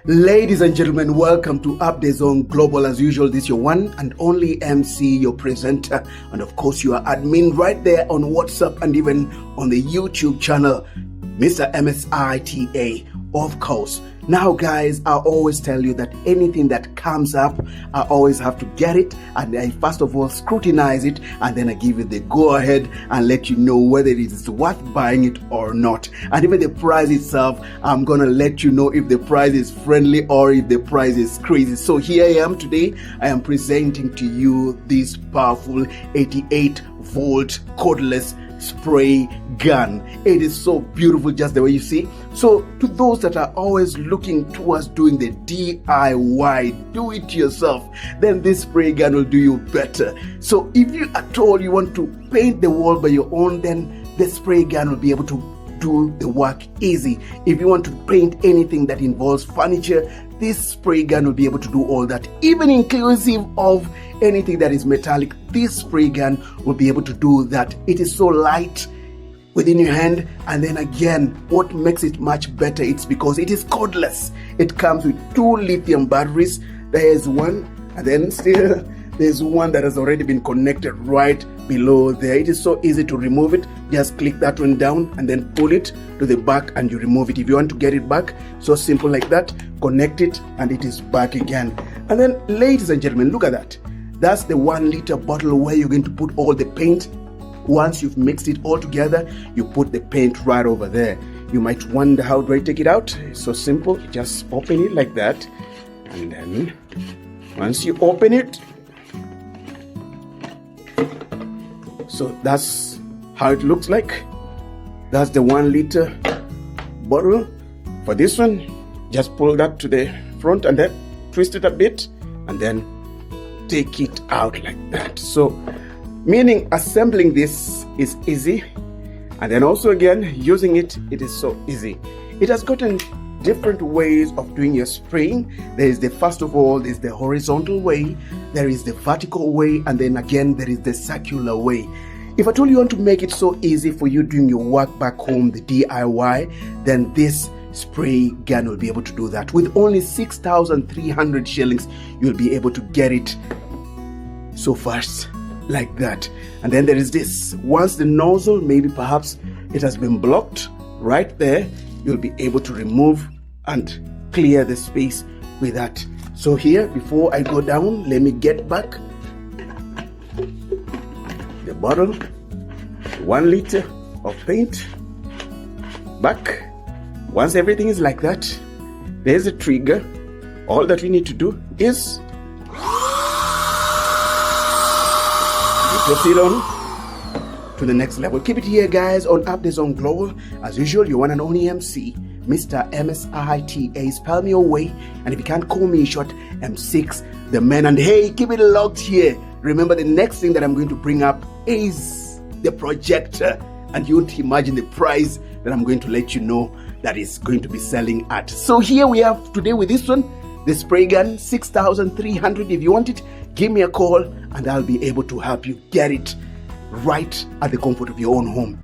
Ladies and gentlemen, welcome to Updates on Global. As usual, this is your one and only MC, your presenter, and of course your admin right there on WhatsApp and even on the YouTube channel, Mr. MSITA, of course. Now guys, I always tell you that anything that comes up, I always have to get it, and I first of all scrutinize it, and then I give it the go ahead and let you know whether it is worth buying it or not. And even the price itself, I'm gonna let you know if the price is friendly or if the price is crazy. So here I am today. I am presenting to you this powerful 88-volt cordless spray gun. It is so beautiful, just the way you see. So to those that are always looking towards doing the DIY, do it yourself, then this spray gun will do you better. So if you at all you want to paint the wall by your own, then the spray gun will be able to do the work easy. If you want to paint anything that involves furniture, this spray gun will be able to do all that, even inclusive of anything that is metallic. This spray gun will be able to do that. It is so light within your hand, and then again, what makes it much better, it's because it is cordless. It comes with 2 lithium batteries. There's one, and then still there's one that has already been connected right below there. It is so easy to remove it. Just click that one down and then pull it to the back and you remove it. If you want to get it back, so simple like that, connect it and it is back again. And then ladies and gentlemen, look at that. That's the 1 liter bottle where you're going to put all the paint. Once you've mixed it all together, you put the paint right over there. You might wonder, how do I take it out? It's so simple. You just open it like that, and then once you open it, so that's how it looks like. That's the 1 liter bottle. For this one, just pull that to the front and then twist it a bit and then take it out like that. So meaning assembling this is easy, and then also again using it is so easy. It has gotten different ways of doing your spraying. There is the, first of all, there's the horizontal way, there is the vertical way, and then again there is the circular way. If at all you want to make it so easy for you doing your work back home, the DIY, then this spray gun will be able to do that. With only 6,300 shillings, you'll be able to get it so fast like that. And then there is this. Once the nozzle, maybe perhaps it has been blocked right there, you'll be able to remove and clear the space with that. So here, before I go down, let me get back the bottle, 1 liter of paint back. Once everything is like that, there's a trigger. All that we need to do is proceed on to the next level. Keep it here, guys, on Updates on Global. As usual, your one and only MC, Mr. MSITA. Spell me away, and if you can't call me short, M6 the man. And hey, keep it locked here. Remember, the next thing that I'm going to bring up is the projector, and you won't imagine the price that I'm going to let you know that is going to be selling at. So here we have today with this one, the spray gun, 6,300. If you want it, give me a call and I'll be able to help you get it right at the comfort of your own home.